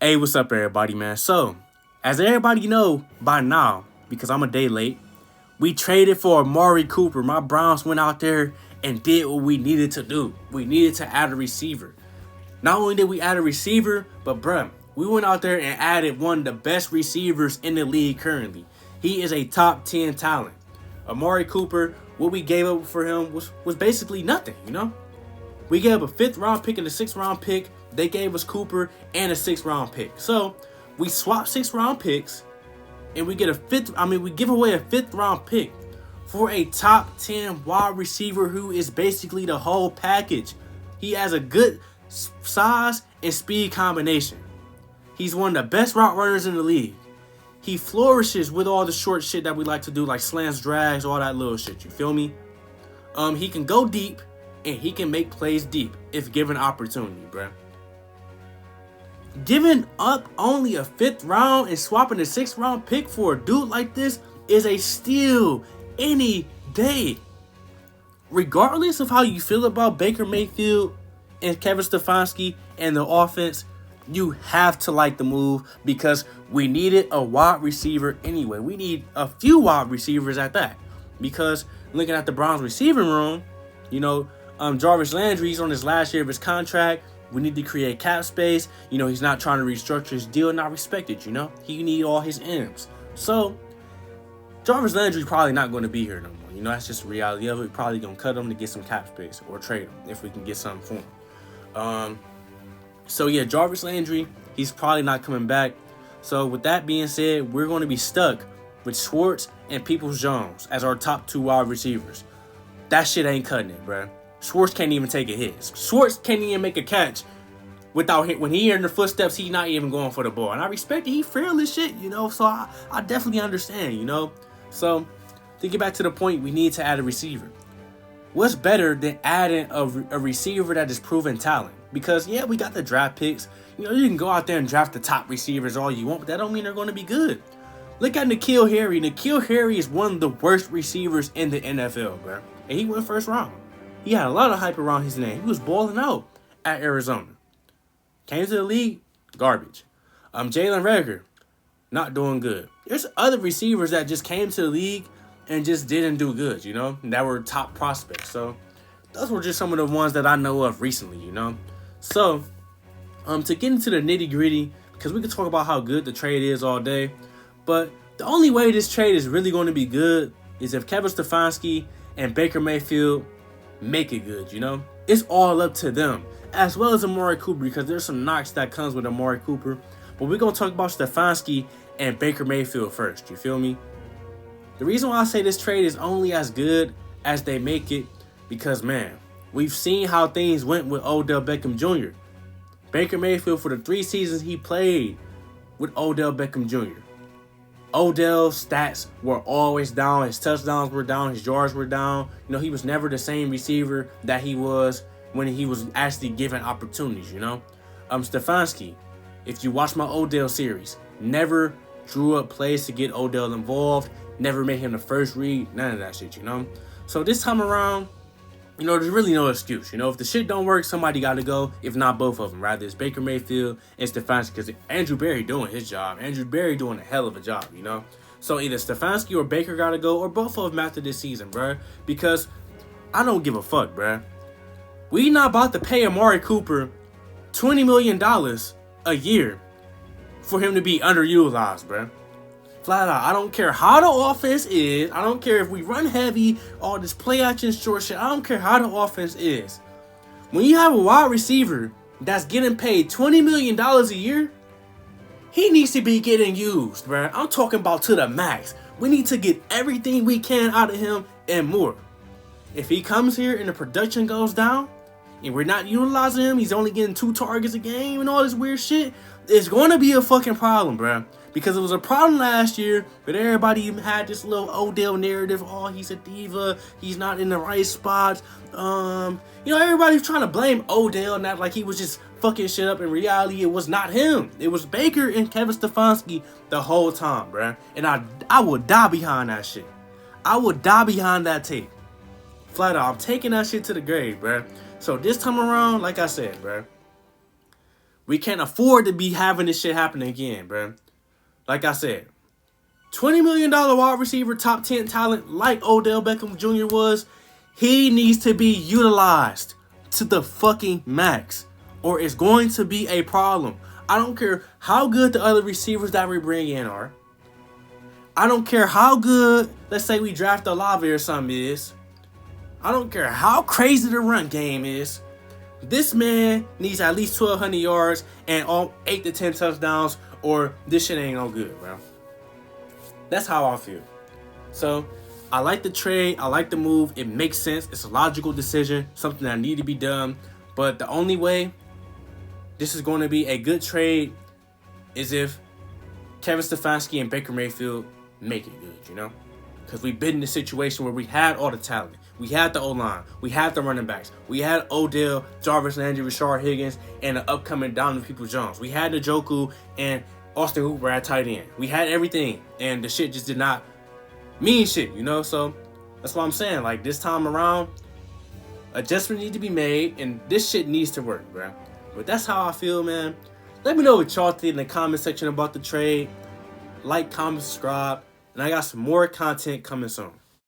Hey, what's up, everybody, man? So, as everybody know by now, because I'm a day late, we traded for Amari Cooper. My Browns went out there and did what we needed to do. We needed to add a receiver. Not only did we add a receiver, but bruh, we went out there and added one of the best receivers in the league currently. He is a top 10 talent. Amari Cooper, what we gave up for him was basically nothing, you know? We gave up a 5th round pick and a 6th round pick. They gave us Cooper and a 6th round pick. So we swapped 6th round picks and we give away a 5th round pick for a top 10 wide receiver who is basically the whole package. He has a good size and speed combination. He's one of the best route runners in the league. He flourishes with all the short shit that we like to do, like slants, drags, all that little shit. You feel me? He can go deep and he can make plays deep if given opportunity, bruh. Giving up only a 5th round and swapping a 6th round pick for a dude like this is a steal any day. Regardless of how you feel about Baker Mayfield and Kevin Stefanski and the offense, you have to like the move because we needed a wide receiver anyway. We need a few wide receivers at that because looking at the Browns receiving room, Jarvis Landry's on his last year of his contract. We need to create cap space. He's not trying to restructure his deal and I respect it, He need all his M's. So, Jarvis Landry's probably not going to be here no more. That's just the reality of it. We're probably going to cut him to get some cap space or trade him if we can get something for him. Jarvis Landry, he's probably not coming back. So, with that being said, we're going to be stuck with Schwartz and Peoples-Jones as our top 2 wide receivers. That shit ain't cutting it, bruh. Schwartz can't even take a hit. Schwartz can't even make a catch without hit. When he in the footsteps, he's not even going for the ball. And I respect it. He frail as shit, So I definitely understand, So to get back to the point, we need to add a receiver. What's better than adding a receiver that is proven talent? Because, we got the draft picks. You can go out there and draft the top receivers all you want, but that don't mean they're going to be good. Look at N'Keal Harry. N'Keal Harry is one of the worst receivers in the NFL, bro. And he went 1st round. He had a lot of hype around his name. He was balling out at Arizona. Came to the league, garbage. Jalen Reagor, not doing good. There's other receivers that just came to the league and just didn't do good, that were top prospects. So those were just some of the ones that I know of recently, So, to get into the nitty gritty, because we could talk about how good the trade is all day, but the only way this trade is really going to be good is if Kevin Stefanski and Baker Mayfield make it good, It's all up to them, as well as Amari Cooper, because there's some knocks that comes with Amari Cooper. But we're going to talk about Stefanski and Baker Mayfield first, you feel me? The reason why I say this trade is only as good as they make it, because, man, we've seen how things went with Odell Beckham Jr. Baker Mayfield, for the 3 seasons he played with Odell Beckham Jr., Odell's stats were always down. His touchdowns were down. His yards were down. He was never the same receiver that he was when he was actually given opportunities, Stefanski, if you watch my Odell series, never drew up plays to get Odell involved, never made him the first read, none of that shit, So this time around, there's really no excuse. If the shit don't work, somebody got to go. If not both of them, rather it's Baker Mayfield and Stefanski, because Andrew Berry doing his job. Andrew Berry doing a hell of a job, So either Stefanski or Baker got to go, or both of them after this season, bruh. Because I don't give a fuck, bruh. We not about to pay Amari Cooper $20 million a year for him to be underutilized, bruh. Flat out, I don't care how the offense is. I don't care if we run heavy, all this play action short shit. I don't care how the offense is. When you have a wide receiver that's getting paid $20 million a year, he needs to be getting used, bruh. I'm talking about to the max. We need to get everything we can out of him and more. If he comes here and the production goes down and we're not utilizing him, he's only getting 2 targets a game and all this weird shit, it's going to be a fucking problem, bruh. Because it was a problem last year, but everybody had this little Odell narrative. Oh, he's a diva. He's not in the right spots. Everybody's trying to blame Odell and act like he was just fucking shit up. In reality, it was not him. It was Baker and Kevin Stefanski the whole time, bruh. And I would die behind that shit. I would die behind that tape. Flat out, I'm taking that shit to the grave, bruh. So this time around, like I said, bruh, We can't afford to be having this shit happen again, bro. Like I said, $20 million wide receiver, top 10 talent like Odell Beckham Jr. was, he needs to be utilized to the fucking max, or it's going to be a problem. I don't care how good the other receivers that we bring in are. I don't care how good, let's say we draft Olave or something is. I don't care how crazy the run game is. This man needs at least 1,200 yards and all 8 to 10 touchdowns, or this shit ain't no good, bro. That's how I feel. So, I like the trade. I like the move. It makes sense. It's a logical decision. Something that need to be done. But the only way this is going to be a good trade is if Kevin Stefanski and Baker Mayfield make it good, you know? Because we've been in a situation where we had all the talent. We had the O-line. We had the running backs. We had Odell, Jarvis Landry, Rashard Higgins, and the upcoming Donovan Peoples-Jones. We had Njoku and Austin Hooper at tight end. We had everything, and the shit just did not mean shit, you know? So that's what I'm saying. Like, this time around, adjustments need to be made, and this shit needs to work, bro. But that's how I feel, man. Let me know what y'all think in the comment section about the trade. Like, comment, subscribe, and I got some more content coming soon.